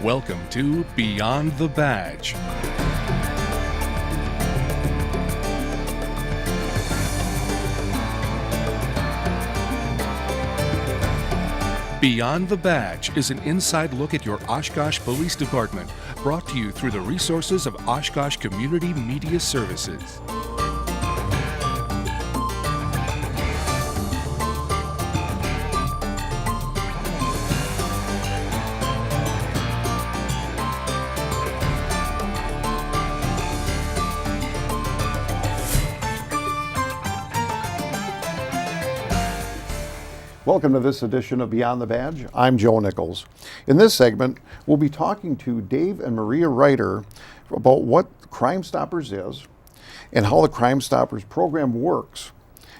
Welcome to Beyond the Badge. Beyond the Badge is an inside look at your Oshkosh Police Department, brought to you through the resources of Oshkosh Community Media Services. Welcome to this edition of Beyond the Badge. I'm Joe Nichols. In this segment, we'll be talking to Dave and Maria Reiter about what Crime Stoppers is and how the Crime Stoppers program works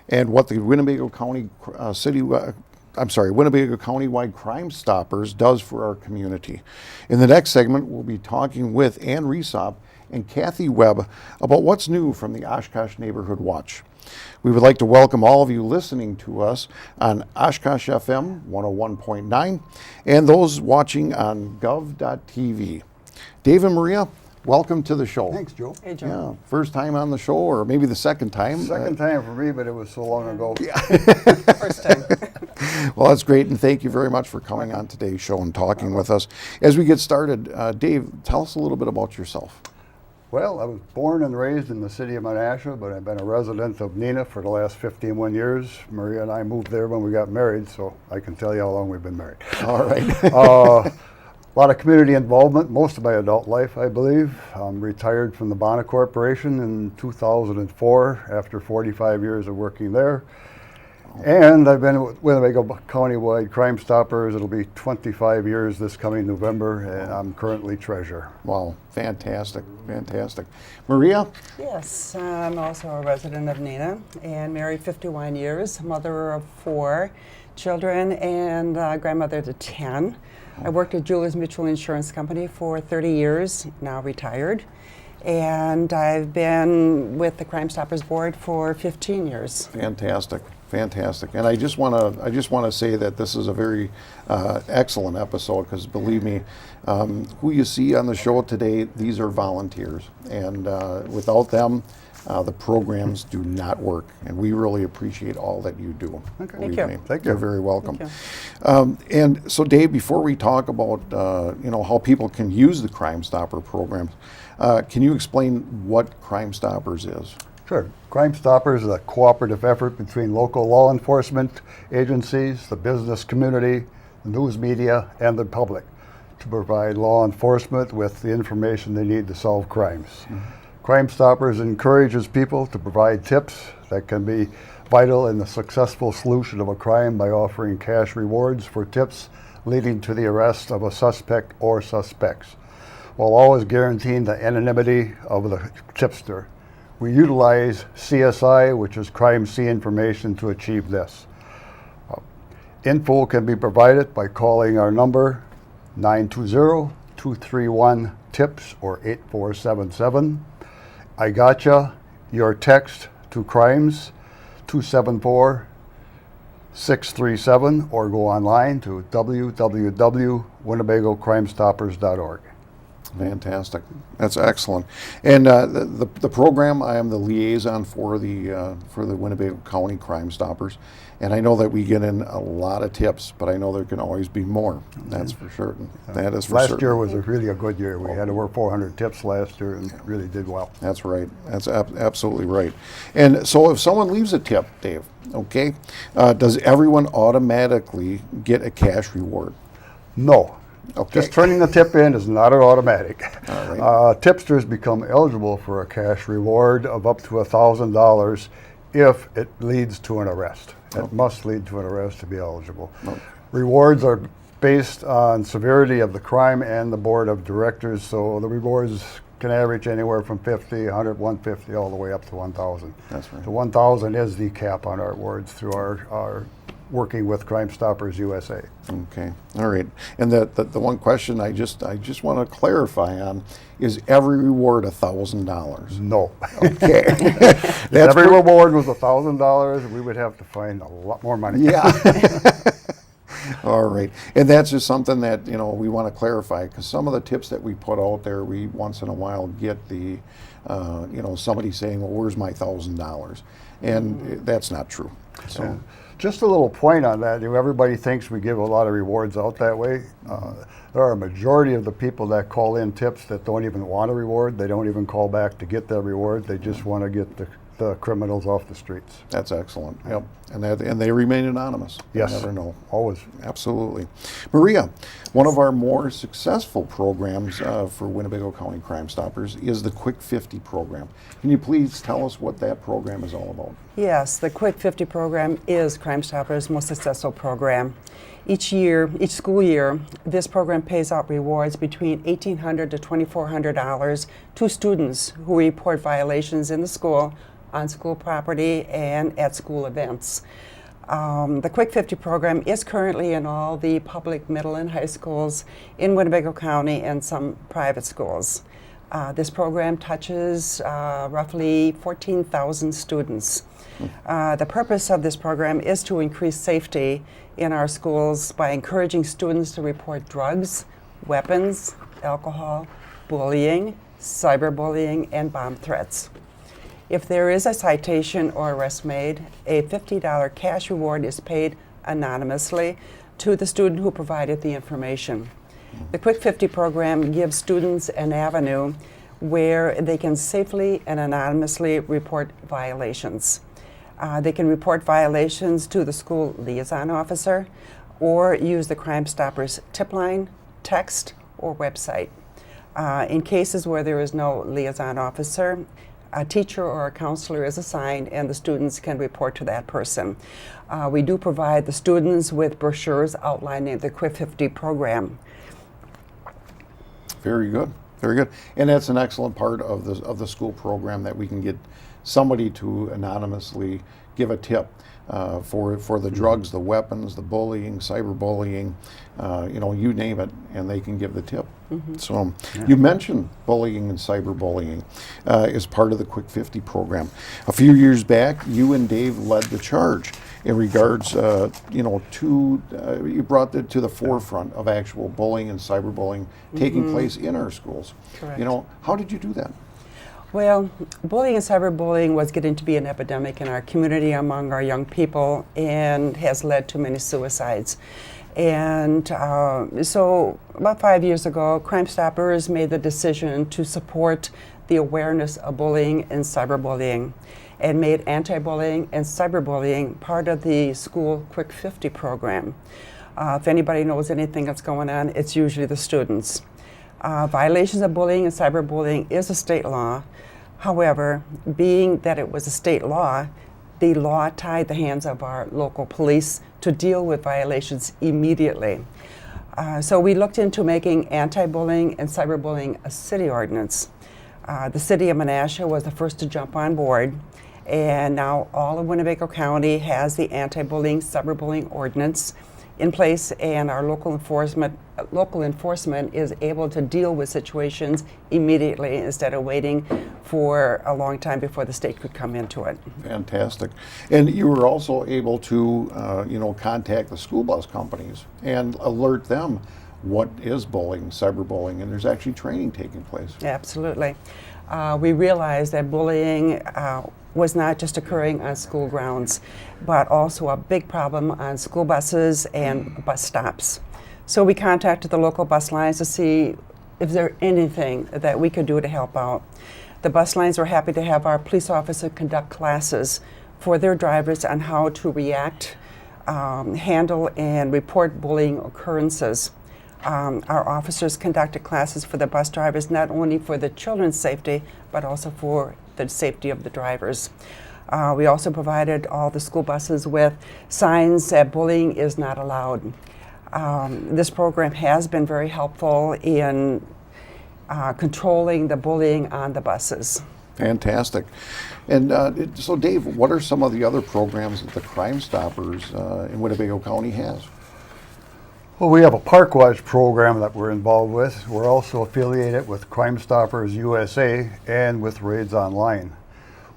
and what the Winnebago County Winnebago Countywide Crime Stoppers does for our community. In the next segment, we'll be talking with Ann Resop and Kathy Webb about what's new from the Oshkosh Neighborhood Watch. We would like to welcome all of you listening to us on Oshkosh FM 101.9 and those watching on gov.tv. Dave and Maria, welcome to the show. Thanks, Joe. Hey, Joe. Yeah, first time on the show, or maybe the second time. Second time for me, but it was so long ago. First time. Well, that's great, and thank you very much for coming on today's show and talking with us. As we get started, Dave, tell us a little bit about yourself. Well, I was born and raised in the city of Menasha, but I've been a resident of Neenah for the last 51 years. Maria and I moved there when we got married, so I can tell you how long we've been married. All right. A lot of community involvement, most of my adult life, I believe. I'm retired from the Bonnet Corporation in 2004 after 45 years of working there. And I've been with Winnebago Countywide Crime Stoppers. It'll be 25 years this coming November, and I'm currently treasurer. Wow, fantastic, fantastic. Maria? Yes, I'm also a resident of Neenah and married 51 years, mother of 4 children and grandmother to 10. I worked at Jewelers Mutual Insurance Company for 30 years, now retired. And I've been with the Crime Stoppers Board for 15 years. Fantastic. Fantastic, and I just want to say that this is a very excellent episode, because believe me, who you see on the show today, these are volunteers, and without them, the programs do not work, and we really appreciate all that you do. Okay. Thank you. Thank you. You're very welcome. Thank you. And so, Dave, before we talk about how people can use the Crime Stopper programs, can you explain what Crime Stoppers is? Sure. Crime Stoppers is a cooperative effort between local law enforcement agencies, the business community, the news media, and the public to provide law enforcement with the information they need to solve crimes. Mm-hmm. Crime Stoppers encourages people to provide tips that can be vital in the successful solution of a crime by offering cash rewards for tips leading to the arrest of a suspect or suspects, while always guaranteeing the anonymity of the tipster. We utilize CSI, which is crime scene information, to achieve this. Info can be provided by calling our number 920-231-TIPS or 8477. I gotcha, your text to crimes 274-637, or go online to www.winnebagocrimestoppers.org. Fantastic. That's excellent. And the program, I am the liaison for the Winnebago County Crime Stoppers, and I know that we get in a lot of tips, but I know there can always be more. That's for certain. That is for certain. Last year was really a good year. We had over 400 tips last year and really did well. That's right. That's absolutely right. And so if someone leaves a tip, Dave, okay, does everyone automatically get a cash reward? No. Okay. Just turning the tip in is not an automatic. All right. Tipsters become eligible for a cash reward of up to $1,000 if it leads to an arrest. It must lead to an arrest to be eligible. Okay. Rewards are based on severity of the crime and the board of directors, so the rewards can average anywhere from 50, 100, 150, all the way up to 1,000. That's right. So 1,000 is the cap on our awards through our working with Crime Stoppers USA. Okay, all right. And the one question I just want to clarify on is every reward $1,000? No. Okay. If every reward was $1,000, we would have to find a lot more money. Yeah. All right. And that's just something that, we want to clarify, because some of the tips that we put out there, we once in a while get the, somebody saying, well, where's my $1,000? And that's not true. So. Yeah. Just a little point on that. Everybody thinks we give a lot of rewards out that way. There are a majority of the people that call in tips that don't even want a reward. They don't even call back to get that reward. They just want to get the criminals off the streets. That's excellent. Yep. And they remain anonymous. Yes. You never know. Always. Absolutely. Maria, one of our more successful programs for Winnebago County Crime Stoppers is the Quick 50 program. Can you please tell us what that program is all about? Yes, the Quick 50 program is Crime Stoppers' most successful program. Each school year, this program pays out rewards between $1,800 to $2,400 to students who report violations in the school, on school property, and at school events. The Quick 50 program is currently in all the public middle and high schools in Winnebago County and some private schools. This program touches roughly 14,000 students. The purpose of this program is to increase safety in our schools by encouraging students to report drugs, weapons, alcohol, bullying, cyberbullying, and bomb threats. If there is a citation or arrest made, a $50 cash reward is paid anonymously to the student who provided the information. The Quick 50 program gives students an avenue where they can safely and anonymously report violations. They can report violations to the school liaison officer or use the Crime Stoppers tip line, text, or website. In cases where there is no liaison officer, a teacher or a counselor is assigned and the students can report to that person. We do provide the students with brochures outlining the Quick 50 program. Very good. Very good. And that's an excellent part of the school program, that we can get somebody to anonymously give a tip for the drugs, the weapons, the bullying, cyberbullying, you name it, and they can give the tip. So you mentioned bullying and cyberbullying as part of the Quick 50 program. A few years back, you and Dave led the charge in regards, you brought it to the forefront of actual bullying and cyberbullying taking place in our schools. Correct. How did you do that? Well, bullying and cyberbullying was getting to be an epidemic in our community among our young people and has led to many suicides. And so about 5 years ago, Crime Stoppers made the decision to support the awareness of bullying and cyberbullying and made anti-bullying and cyberbullying part of the school Quick 50 program. If anybody knows anything that's going on, it's usually the students. Violations of bullying and cyberbullying is a state law. However, being that it was a state law, the law tied the hands of our local police to deal with violations immediately. So we looked into making anti-bullying and cyberbullying a city ordinance. The city of Menasha was the first to jump on board, and now all of Winnebago County has the anti-bullying, cyberbullying ordinance in place, and our local enforcement is able to deal with situations immediately instead of waiting for a long time before the state could come into it. Fantastic. And you were also able to, contact the school bus companies and alert them what is bullying, cyberbullying, and there's actually training taking place. Absolutely. We realized that bullying was not just occurring on school grounds, but also a big problem on school buses and bus stops. So we contacted the local bus lines to see if there anything that we could do to help out. The bus lines were happy to have our police officer conduct classes for their drivers on how to react, handle, and report bullying occurrences. Our officers conducted classes for the bus drivers, not only for the children's safety, but also for the safety of the drivers. We also provided all the school buses with signs that bullying is not allowed. This program has been very helpful in controlling the bullying on the buses. Fantastic. And so Dave, what are some of the other programs that the Crime Stoppers in Winnebago County has? Well, we have a Park Watch program that we're involved with. We're also affiliated with Crime Stoppers USA and with Raids Online.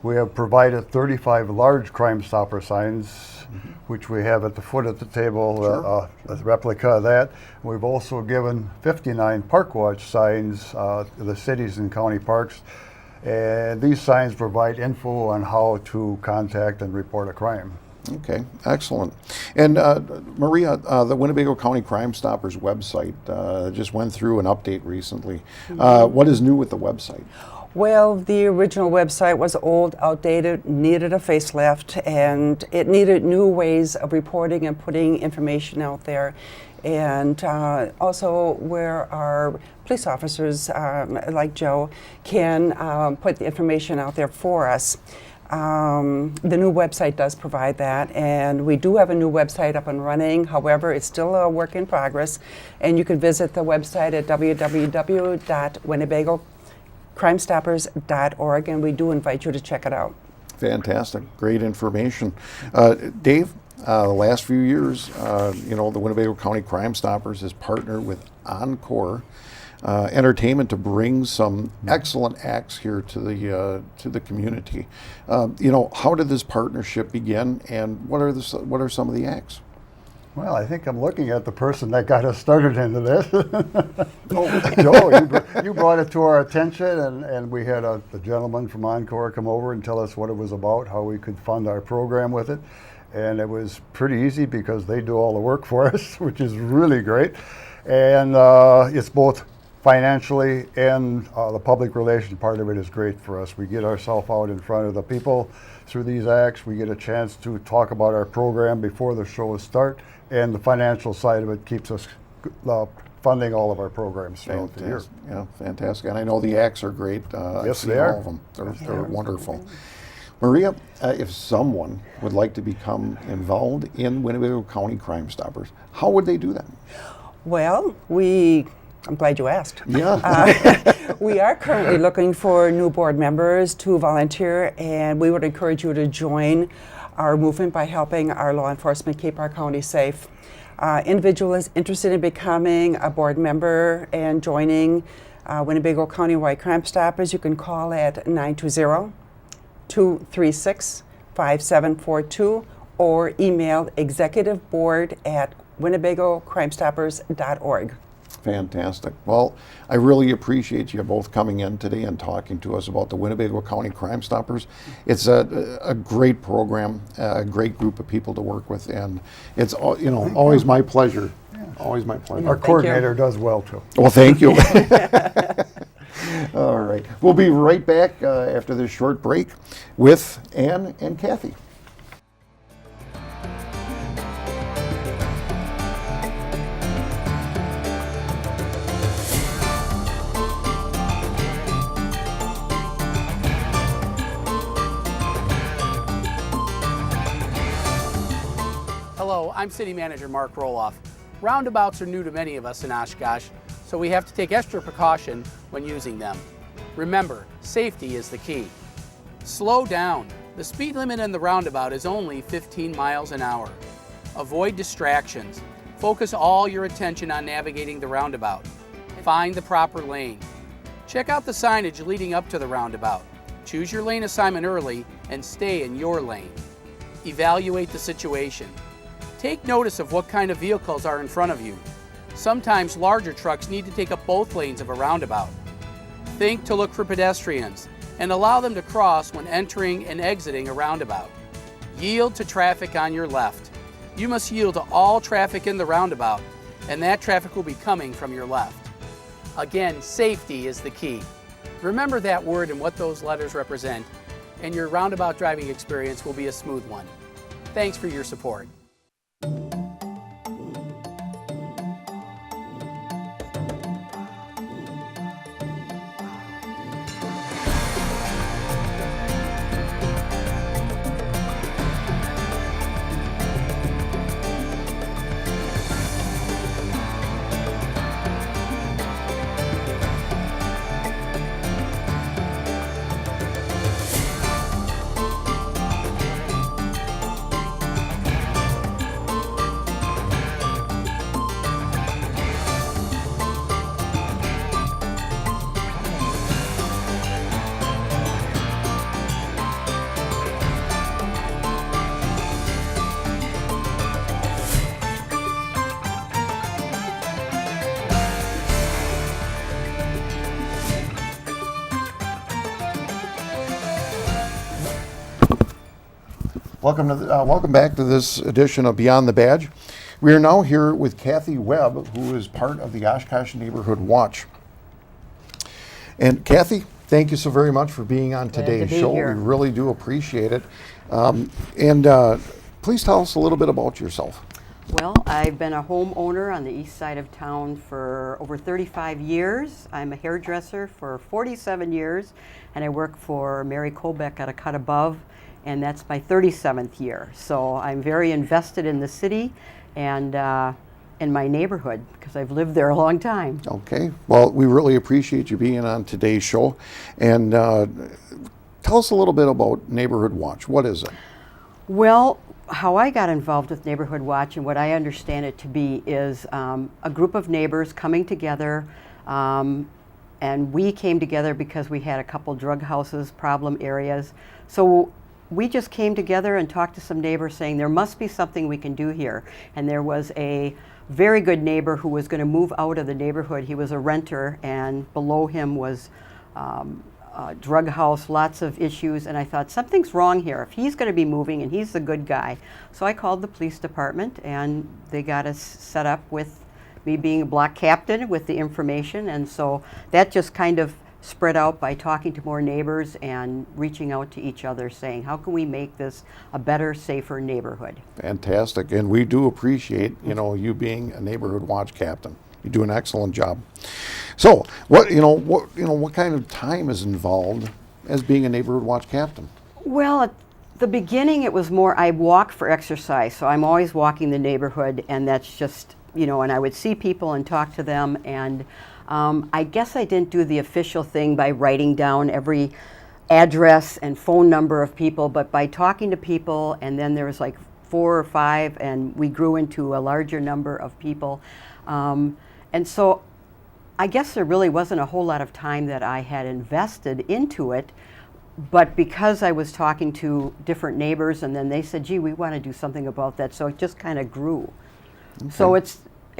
We have provided 35 large Crime Stopper signs, which we have at the foot of the table, a replica of that. We've also given 59 Park Watch signs to the cities and county parks. And these signs provide info on how to contact and report a crime. Okay, excellent. And Maria, the Winnebago County Crime Stoppers website just went through an update recently. What is new with the website? Well, the original website was old, outdated, needed a facelift, and it needed new ways of reporting and putting information out there. And also where our police officers, like Joe, can put the information out there for us. The new website does provide that, and we do have a new website up and running. However, it's still a work in progress, and you can visit the website at www.winnebagocrimstoppers.org, and we do invite you to check it out. Fantastic, great information. Dave, the last few years, the Winnebago County Crime Stoppers has partnered with Encore Entertainment to bring some excellent acts here to the community. How did this partnership begin, and what are some of the acts? Well, I think I'm looking at the person that got us started into this. Joe, you brought it to our attention, and we had the gentleman from Encore come over and tell us what it was about, how we could fund our program with it. And it was pretty easy because they do all the work for us, which is really great. And it's both financially and the public relation part of it is great for us. We get ourselves out in front of the people through these acts. We get a chance to talk about our program before the shows start, and the financial side of it keeps us funding all of our programs throughout the year. Yeah, fantastic. And I know the acts are great. Yes, they are. All of them. They're wonderful. Maria, if someone would like to become involved in Winnebago County Crime Stoppers, how would they do that? Well, I'm glad you asked. Yeah. We are currently looking for new board members to volunteer, and we would encourage you to join our movement by helping our law enforcement keep our county safe. Individuals interested in becoming a board member and joining Winnebago Countywide Crime Stoppers, you can call at 920-236-5742 or email executiveboard@winnebagocrimstoppers.org. Fantastic. Well, I really appreciate you both coming in today and talking to us about the Winnebago County Crime Stoppers. It's a great program, a great group of people to work with, and it's always my pleasure. Always my pleasure. Our coordinator does well too. Well, thank you. All right. We'll be right back after this short break with Ann and Kathy. Hello, I'm City Manager Mark Roloff. Roundabouts are new to many of us in Oshkosh, so we have to take extra precaution when using them. Remember, safety is the key. Slow down. The speed limit in the roundabout is only 15 miles an hour. Avoid distractions. Focus all your attention on navigating the roundabout. Find the proper lane. Check out the signage leading up to the roundabout. Choose your lane assignment early and stay in your lane. Evaluate the situation. Take notice of what kind of vehicles are in front of you. Sometimes larger trucks need to take up both lanes of a roundabout. Think to look for pedestrians and allow them to cross when entering and exiting a roundabout. Yield to traffic on your left. You must yield to all traffic in the roundabout, and that traffic will be coming from your left. Again, safety is the key. Remember that word and what those letters represent, and your roundabout driving experience will be a smooth one. Thanks for your support. Welcome back to this edition of Beyond the Badge. We are now here with Kathy Webb, who is part of the Oshkosh Neighborhood Watch. And Kathy, thank you so very much for being on today's show. Here. We really do appreciate it. Please tell us a little bit about yourself. Well, I've been a homeowner on the east side of town for over 35 years. I'm a hairdresser for 47 years, and I work for Mary Colbeck at A Cut Above, and that's my 37th year. So I'm very invested in the city and in my neighborhood because I've lived there a long time. Okay. Well, we really appreciate you being on today's show. And tell us a little bit about Neighborhood Watch. What is it? Well, how I got involved with Neighborhood Watch and what I understand it to be is a group of neighbors coming together, and we came together because we had a couple drug houses, problem areas. So we just came together and talked to some neighbors saying there must be something we can do here. And there was a very good neighbor who was going to move out of the neighborhood. He was a renter, and below him was a drug house, lots of issues, and I thought something's wrong here if he's going to be moving and he's the good guy. So I called the police department, and they got us set up with me being a block captain with the information, and so that just kind of spread out by talking to more neighbors and reaching out to each other saying, how can we make this a better, safer neighborhood? Fantastic. And we do appreciate, you being a Neighborhood Watch captain. You do an excellent job. So, what kind of time is involved as being a Neighborhood Watch captain? Well, at the beginning it was more I walk for exercise, so I'm always walking the neighborhood, and that's just, and I would see people and talk to them, and I guess I didn't do the official thing by writing down every address and phone number of people, but by talking to people, and then there was like 4 or 5, and we grew into a larger number of people. And so I guess there really wasn't a whole lot of time that I had invested into it, but because I was talking to different neighbors, and then they said, gee, we want to do something about that, so it just kind of grew. Okay. So if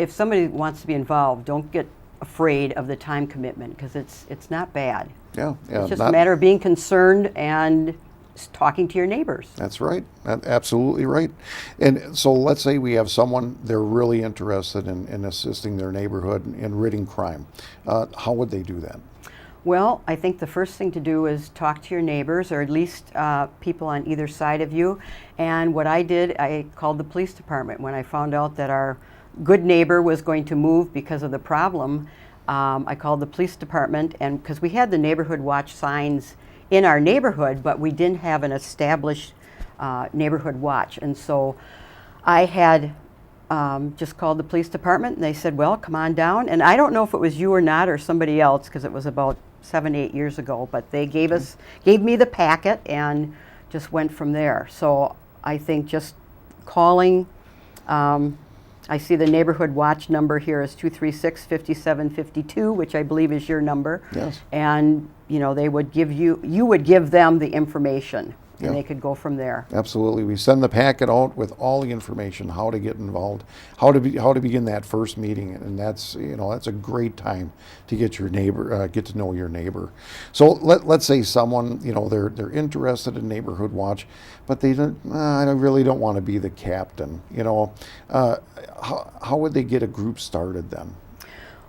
somebody wants to be involved, don't get afraid of the time commitment, because it's not bad. Yeah. It's just a matter of being concerned and talking to your neighbors. That's right. Absolutely right. And so let's say we have someone, they're really interested in assisting their neighborhood in ridding crime. How would they do that? Well, I think the first thing to do is talk to your neighbors, or at least people on either side of you. And what I did, I called the police department when I found out that our good neighbor was going to move because of the problem. I called the police department, and because we had the Neighborhood Watch signs in our neighborhood, but we didn't have an established Neighborhood Watch. And so I had just called the police department, and they said, well, come on down. And I don't know if it was you or not, or somebody else, because it was about 7-8 years ago, but they gave me the packet and just went from there. So I think just calling, I see the Neighborhood Watch number here is 236-5752, which I believe is your number. Yes. And they would give you would give them the information, and Yeah. they could go from there. Absolutely. We send the packet out with all the information, how to get involved, how to begin that first meeting, and that's that's a great time to get your neighbor, get to know your neighbor. So let's say someone they're interested in Neighborhood Watch, but they don't. I really don't want to be the captain. How would they get a group started then?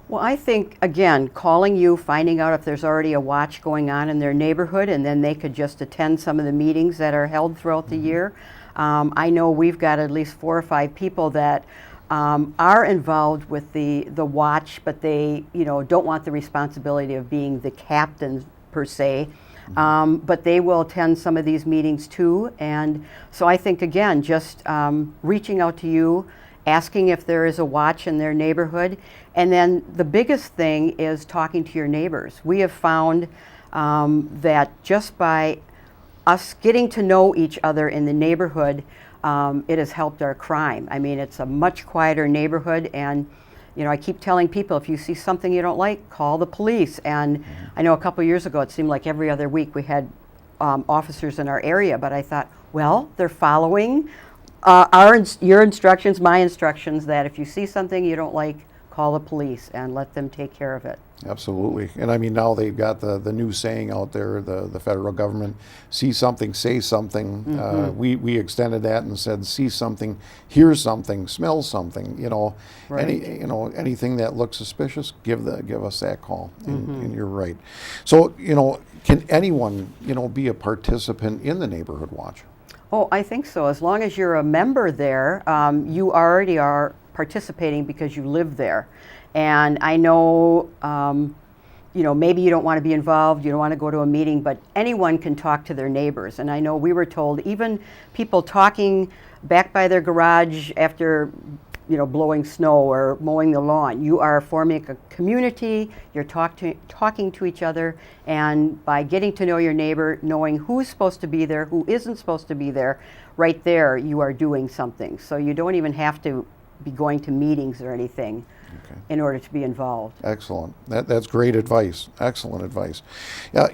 Well, I think, again, calling you, finding out if there's already a watch going on in their neighborhood, and then they could just attend some of the meetings that are held throughout the year. I know we've got at least 4 or 5 people that are involved with the watch, but they don't want the responsibility of being the captain per se. But they will attend some of these meetings too. And so I think, again, just reaching out to you, asking if there is a watch in their neighborhood. And then the biggest thing is talking to your neighbors. We have found that just by us getting to know each other in the neighborhood, it has helped our crime. I mean, it's a much quieter neighborhood, and I keep telling people, if you see something you don't like, call the police. And I know a couple years ago, it seemed like every other week we had officers in our area, but I thought, well, they're following your instructions, my instructions, that if you see something you don't like, call the police and let them take care of it. Absolutely. And I mean, now they've got the new saying out there, the federal government, see something, say something. We extended that and said, see something, hear something, smell something, Right. anything that looks suspicious, give us that call. And you're right. So, can anyone, be a participant in the Neighborhood Watch? Oh, I think so. As long as you're a member there, you already are participating because you live there. And I know, maybe you don't want to be involved, you don't want to go to a meeting, but anyone can talk to their neighbors. And I know we were told even people talking back by their garage after, blowing snow or mowing the lawn, you are forming a community, you're talking to each other, and by getting to know your neighbor, knowing who's supposed to be there, who isn't supposed to be there, right there you are doing something. So you don't even have to be going to meetings or anything in order to be involved. Excellent. That's great advice. Excellent advice.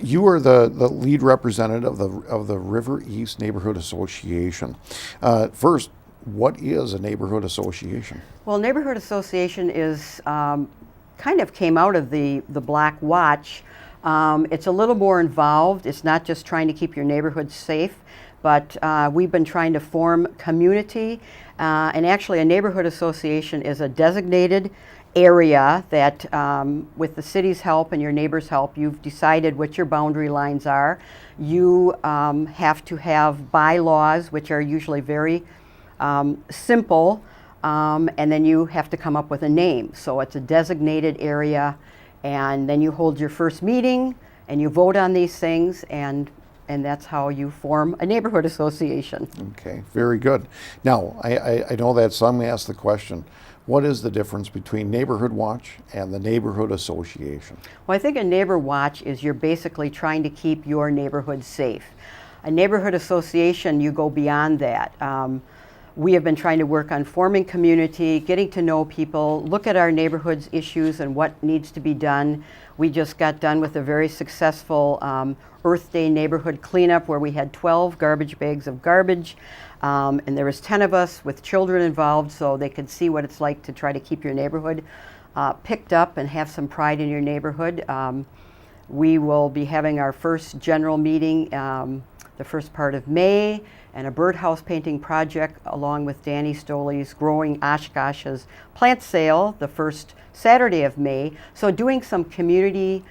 You are the lead representative of the River East Neighborhood Association. First, what is a neighborhood association? Well, neighborhood association is kind of came out of the Black Watch. It's a little more involved. It's not just trying to keep your neighborhood safe, but we've been trying to form community. And actually, a neighborhood association is a designated area that, with the city's help and your neighbor's help, you've decided what your boundary lines are. You have to have bylaws, which are usually very simple, and then you have to come up with a name. So it's a designated area, and then you hold your first meeting, and you vote on these things, and that's how you form a neighborhood association. Okay, very good. Now, I know that some ask the question, what is the difference between Neighborhood Watch and the Neighborhood Association? Well, I think a neighbor watch is you're basically trying to keep your neighborhood safe. A neighborhood association, you go beyond that. We have been trying to work on forming community, getting to know people, look at our neighborhood's issues and what needs to be done. We just got done with a very successful Earth Day neighborhood cleanup where we had 12 garbage bags of garbage, and there was 10 of us with children involved, so they could see what it's like to try to keep your neighborhood picked up and have some pride in your neighborhood. We will be having our first general meeting the first part of May, and a birdhouse painting project along with Danny Stoley's Growing Oshkosh's plant sale the first Saturday of May. So doing some community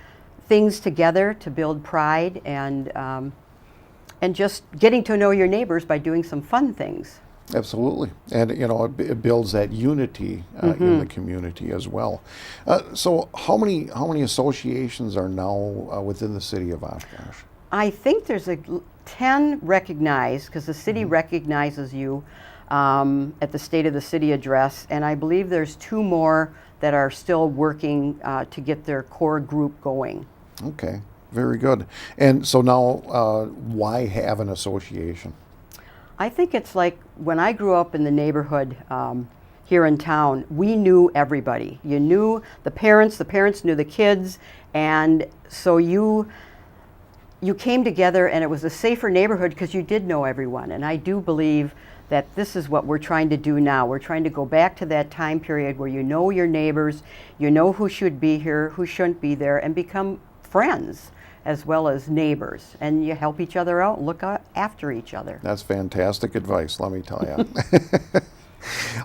things together to build pride and just getting to know your neighbors by doing some fun things. Absolutely. And, it builds that unity in the community as well. So how many associations are now within the city of Oshkosh? I think there's 10 recognized, because the city recognizes you at the State of the City address, and I believe there's 2 more that are still working to get their core group going. Okay, very good. And so now, why have an association? I think it's like when I grew up in the neighborhood here in town, we knew everybody. You knew the parents knew the kids, and so you came together, and it was a safer neighborhood because you did know everyone. And I do believe that this is what we're trying to do now. We're trying to go back to that time period where you know your neighbors, you know who should be here, who shouldn't be there, and become friends as well as neighbors. And you help each other out, look after each other. That's fantastic advice, let me tell you.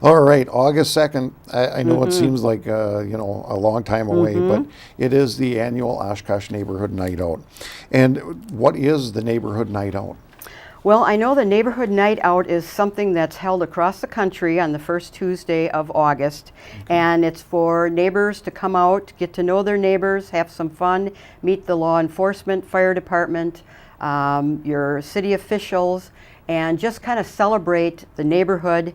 All right, August 2nd, I know it seems like a long time away, but it is the annual Oshkosh Neighborhood Night Out. And what is the Neighborhood Night Out? Well, I know the Neighborhood Night Out is something that's held across the country on the first Tuesday of August. And it's for neighbors to come out, get to know their neighbors, have some fun, meet the law enforcement, fire department, your city officials, and just kind of celebrate the neighborhood.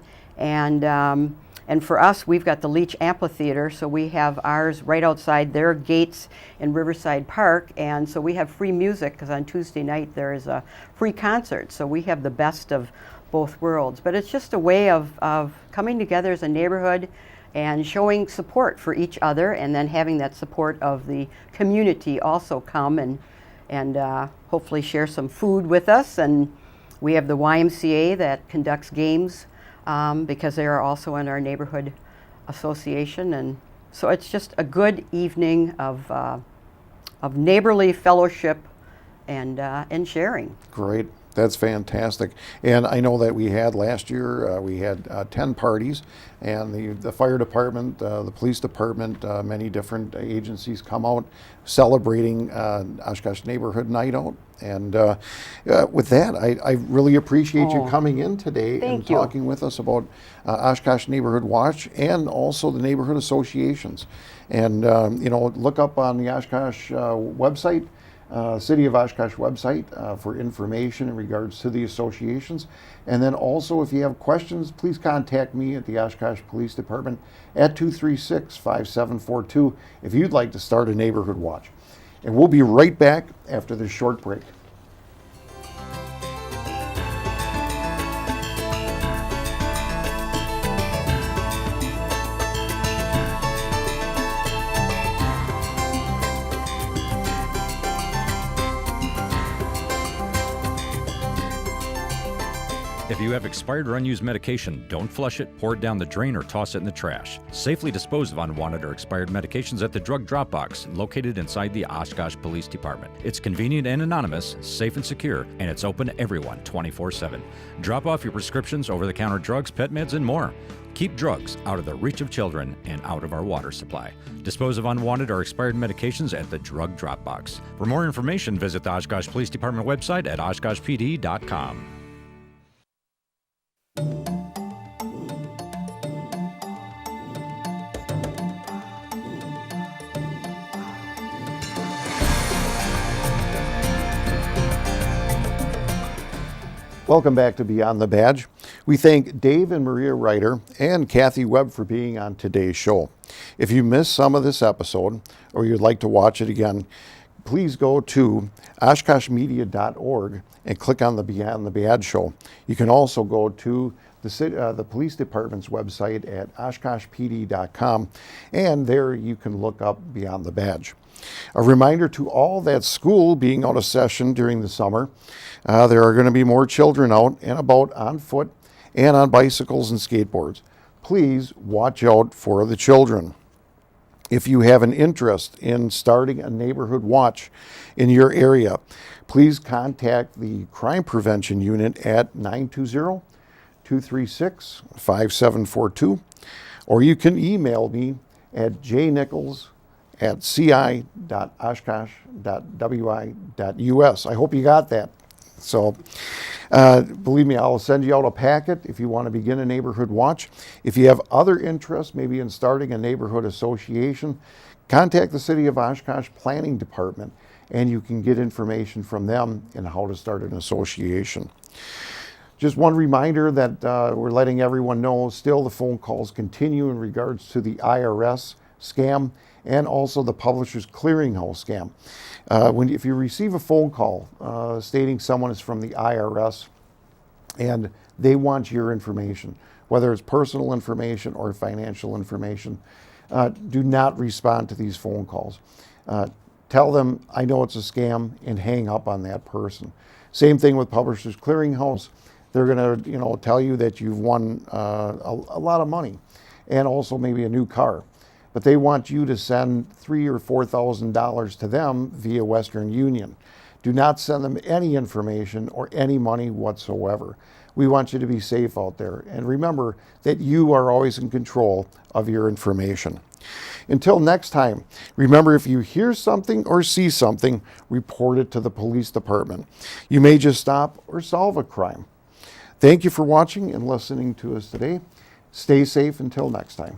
And for us, we've got the Leach Amphitheater, so we have ours right outside their gates in Riverside Park, and so we have free music because on Tuesday night there is a free concert, so we have the best of both worlds. But it's just a way of coming together as a neighborhood and showing support for each other, and then having that support of the community also come and hopefully share some food with us. And we have the YMCA that conducts games because they are also in our neighborhood association, and So it's just a good evening of neighborly fellowship and sharing. Great. That's fantastic. And I know that we had last year, we had 10 parties, and the fire department, the police department, many different agencies come out celebrating Oshkosh Neighborhood Night Out. And with that, I really appreciate you coming in today and talking with us about Oshkosh Neighborhood Watch and also the neighborhood associations. And, look up on the Oshkosh website, City of Oshkosh website for information in regards to the associations. And then also, if you have questions, please contact me at the Oshkosh Police Department at 236-5742 if you'd like to start a neighborhood watch. And we'll be right back after this short break. If you have expired or unused medication, don't flush it, pour it down the drain, or toss it in the trash. Safely dispose of unwanted or expired medications at the drug drop box located inside the Oshkosh Police Department. It's convenient and anonymous, safe and secure, and it's open to everyone 24/7. Drop off your prescriptions, over-the-counter drugs, pet meds, and more. Keep drugs out of the reach of children and out of our water supply. Dispose of unwanted or expired medications at the drug drop box. For more information, visit the Oshkosh Police Department website at oshkoshpd.com. Welcome back to Beyond the Badge. We thank Dave and Maria Ryder and Kathy Webb for being on today's show. If you missed some of this episode or you'd like to watch it again, please go to oshkoshmedia.org and click on the Beyond the Badge show. You can also go to the police department's website at oshkoshpd.com, and there you can look up Beyond the Badge. A reminder to all that school being out of session during the summer, there are going to be more children out and about on foot and on bicycles and skateboards. Please watch out for the children. If you have an interest in starting a neighborhood watch in your area, please contact the Crime Prevention Unit at 920-236-5742, or you can email me at jnichols@ci.oshkosh.wi.us. I hope you got that. So, believe me, I'll send you out a packet if you want to begin a neighborhood watch. If you have other interests, maybe in starting a neighborhood association, contact the City of Oshkosh Planning Department, and you can get information from them on how to start an association. Just one reminder that we're letting everyone know still the phone calls continue in regards to the IRS scam and also the Publishers Clearinghouse scam. If you receive a phone call stating someone is from the IRS and they want your information, whether it's personal information or financial information, do not respond to these phone calls. Tell them, I know it's a scam, and hang up on that person. Same thing with Publishers Clearinghouse. They're going to tell you that you've won a lot of money and also maybe a new car. But they want you to send $3,000 or $4,000 to them via Western Union. Do not send them any information or any money whatsoever. We want you to be safe out there. And remember that you are always in control of your information. Until next time, remember, if you hear something or see something, report it to the police department. You may just stop or solve a crime. Thank you for watching and listening to us today. Stay safe until next time.